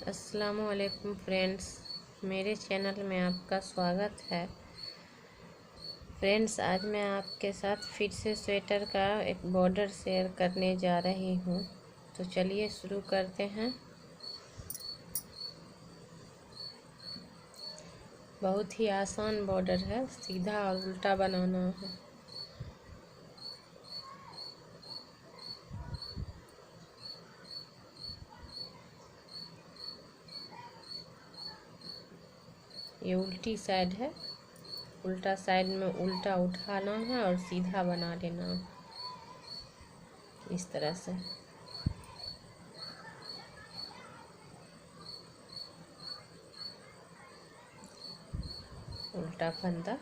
अस्सलामुअलैकुम फ्रेंड्स, मेरे चैनल में आपका स्वागत है। फ्रेंड्स, आज मैं आपके साथ फिर से स्वेटर का एक बॉर्डर शेयर करने जा रही हूँ। तो चलिए शुरू करते हैं। बहुत ही आसान बॉर्डर है, सीधा और उल्टा बनाना है। ये उल्टी साइड है, उल्टा साइड में उल्टा उठाना है और सीधा बना लेना है इस तरह से। उल्टा फंदा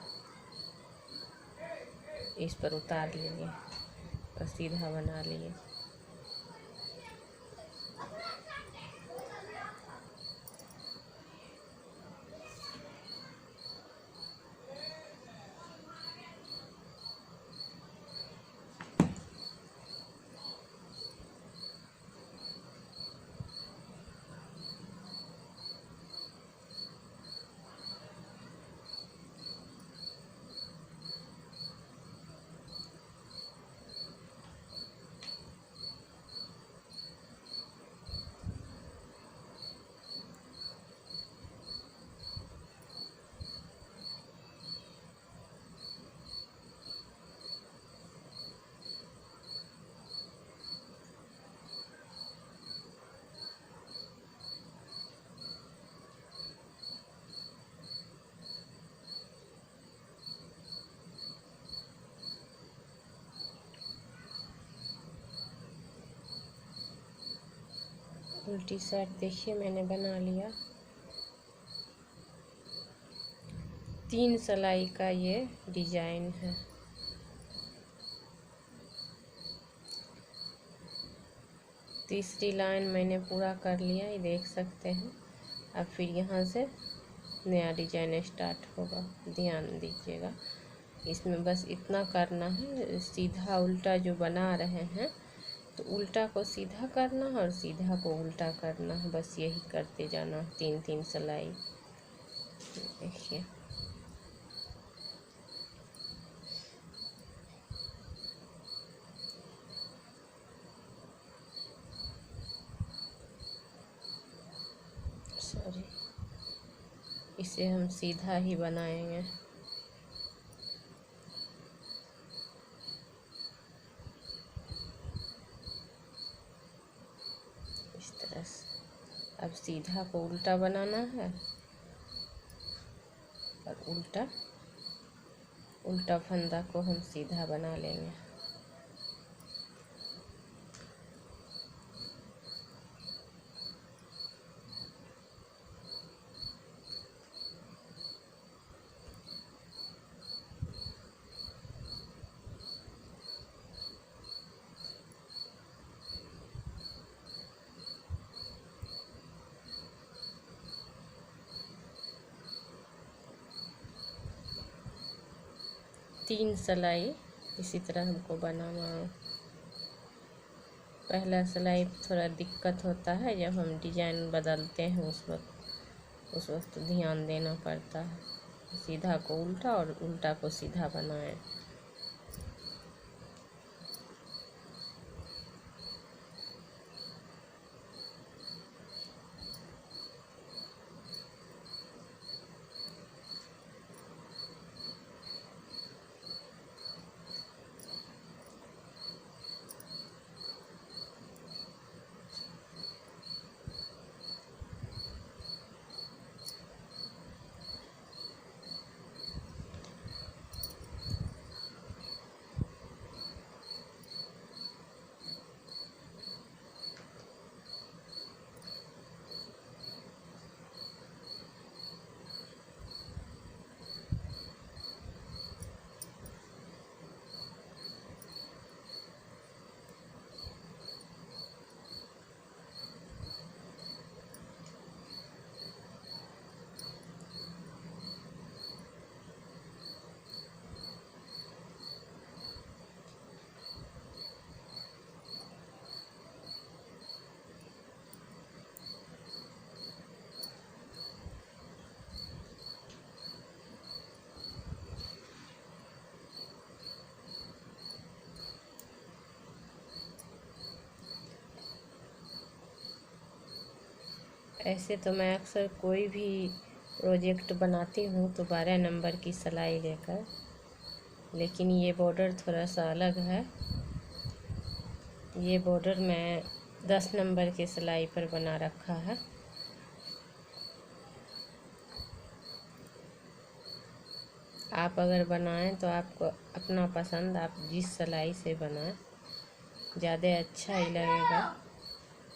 इस पर उतार लिए और सीधा बना लिए। उल्टी साइड देखिए मैंने बना लिया। 3 सिलाई का ये डिजाइन है। तीसरी लाइन मैंने पूरा कर लिया, ये देख सकते हैं। अब फिर यहाँ से नया डिजाइन स्टार्ट होगा, ध्यान दीजिएगा। इसमें बस इतना करना है, सीधा उल्टा जो बना रहे हैं तो उल्टा को सीधा करना है और सीधा को उल्टा करना है, बस यही करते जाना है। 3-3 सिलाई देखिए। सॉरी, इसे हम सीधा ही बनाएंगे। इस तरह से अब सीधा को उल्टा बनाना है और उल्टा फंदा को हम सीधा बना लेंगे। तीन सिलाई इसी तरह हमको बनाना है। पहला सिलाई थोड़ा दिक्कत होता है, जब हम डिजाइन बदलते हैं उस वक्त ध्यान देना पड़ता है। सीधा को उल्टा और उल्टा को सीधा बनाएं। ऐसे तो मैं अक्सर कोई भी प्रोजेक्ट बनाती हूँ तो 12 नंबर की सिलाई लेकर, लेकिन ये बॉर्डर थोड़ा सा अलग है। ये बॉर्डर मैं 10 नंबर की सिलाई पर बना रखा है। आप अगर बनाएं तो आपको अपना पसंद, आप जिस सिलाई से बनाएं ज़्यादा अच्छा ही लगेगा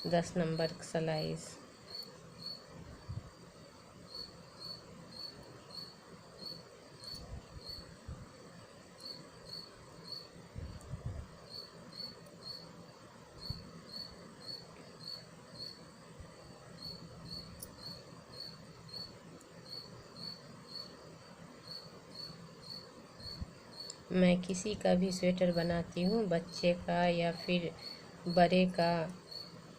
10 नंबर की सिलाई से। मैं किसी का भी स्वेटर बनाती हूँ, बच्चे का या फिर बड़े का,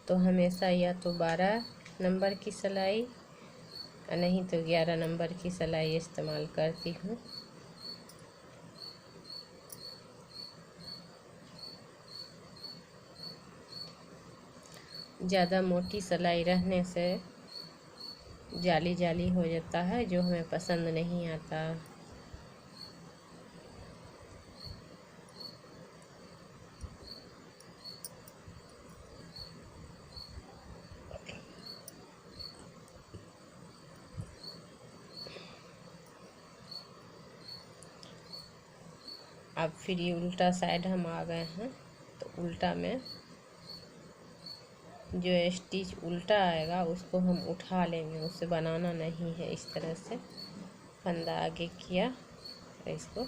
तो हमेशा या तो 12 नंबर की सिलाई नहीं तो 11 नंबर की सिलाई इस्तेमाल करती हूँ। ज़्यादा मोटी सिलाई रहने से जाली जाली हो जाता है, जो हमें पसंद नहीं आता। अब फिर ये उल्टा साइड हम आ गए हैं, तो उल्टा में जो स्टिच उल्टा आएगा उसको हम उठा लेंगे, उसे बनाना नहीं है। इस तरह से फंदा आगे किया और इसको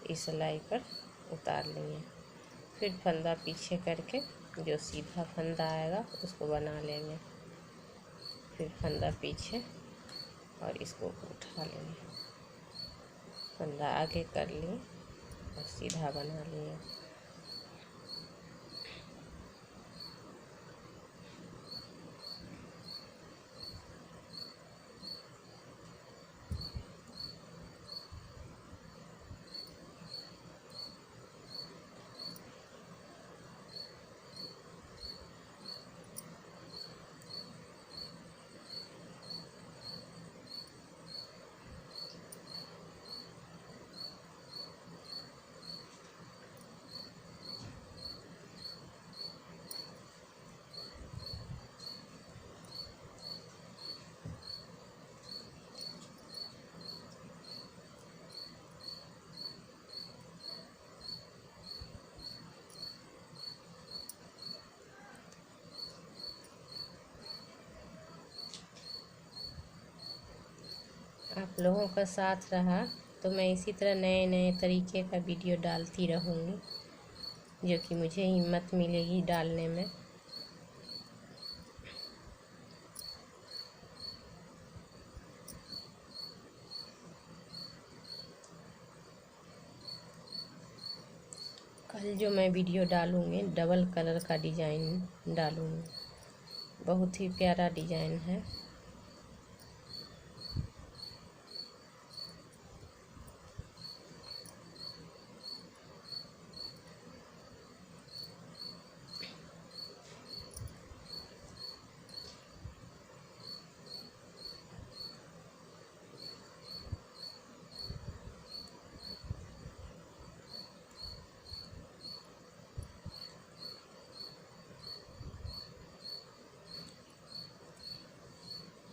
इस सिलाई पर उतार लेंगे, फिर फंदा पीछे करके जो सीधा फंदा आएगा उसको बना लेंगे, फिर फंदा पीछे और इसको उठा लेंगे, फंदा आगे कर लिए और सीधा बना लिए। आप लोगों का साथ रहा तो मैं इसी तरह नए नए तरीके का वीडियो डालती रहूँगी, जो कि मुझे हिम्मत मिलेगी डालने में। कल जो मैं वीडियो डालूँगी डबल कलर का डिज़ाइन डालूँगी, बहुत ही प्यारा डिज़ाइन है।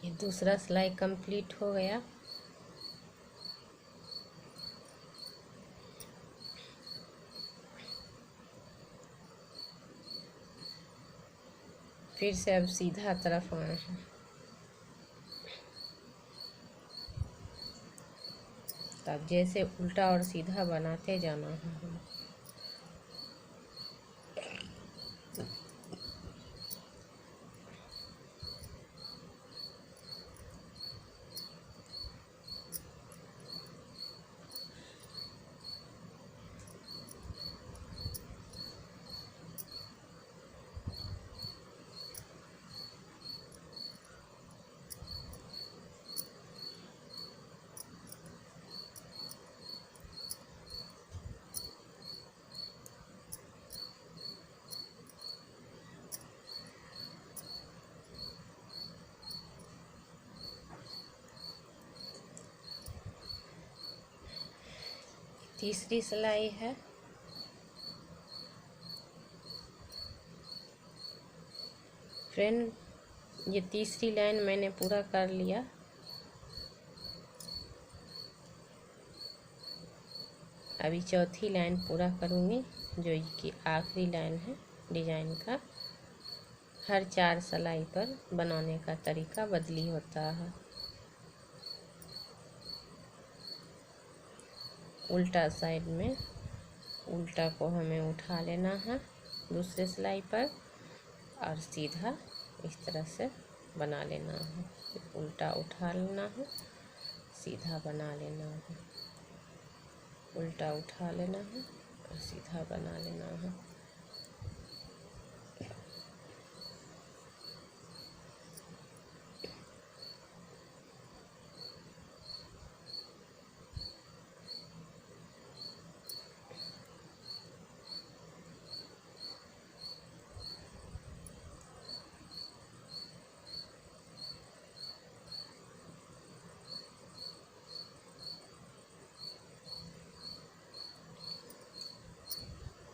ये दूसरा सिलाई कंप्लीट हो गया। फिर से अब सीधा तरफ आए हैं, तब जैसे उल्टा और सीधा बनाते जाना है। तीसरी सिलाई है। फ्रेंड, ये तीसरी लाइन मैंने पूरा कर लिया। अभी चौथी लाइन पूरा करूँगी, जो कि आखिरी लाइन है डिजाइन का। हर 4 सिलाई पर बनाने का तरीका बदली होता है। उल्टा साइड में उल्टा को हमें उठा लेना है दूसरे सिलाई पर, और सीधा इस तरह से बना लेना है। उल्टा उठा लेना है, सीधा बना लेना है। उल्टा उठा लेना है और सीधा बना लेना है।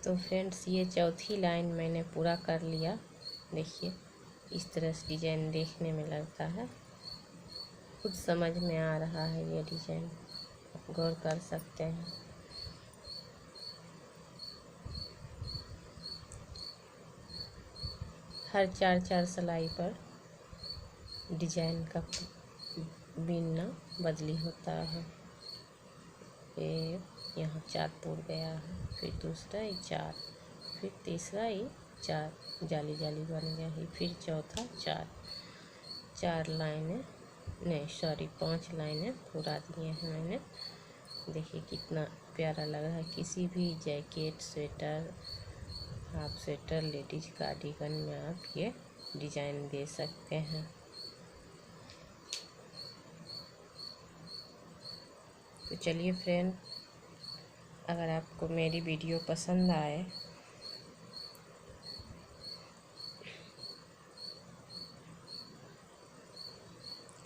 तो फ्रेंड्स, ये चौथी लाइन मैंने पूरा कर लिया। देखिए, इस तरह से डिजाइन देखने में लगता है। खुद समझ में आ रहा है ये डिजाइन, आप गौर कर सकते हैं। हर 4 सिलाई पर डिजाइन का बिनना बदली होता है। एक यहाँ 4 पूर गया है, फिर दूसरा ये 4, फिर तीसरा ये 4 जाली जाली बन गया है, फिर चौथा 4 लाइनें, नहीं सॉरी 5 लाइनें पूरा दिए हैं मैंने। देखिए कितना प्यारा लग रहा है। किसी भी jacket, sweater, half sweater, ladies cardigan में आप ये डिजाइन दे सकते हैं। तो चलिए फ्रेंड, अगर आपको मेरी वीडियो पसंद आए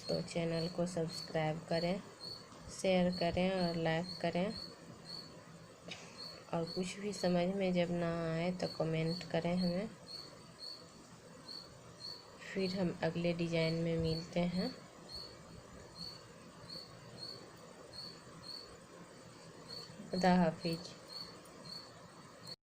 तो चैनल को सब्सक्राइब करें, शेयर करें और लाइक करें। और कुछ भी समझ में जब ना आए तो कमेंट करें हमें। फिर हम अगले डिजाइन में मिलते हैं। खुदा हाफिज।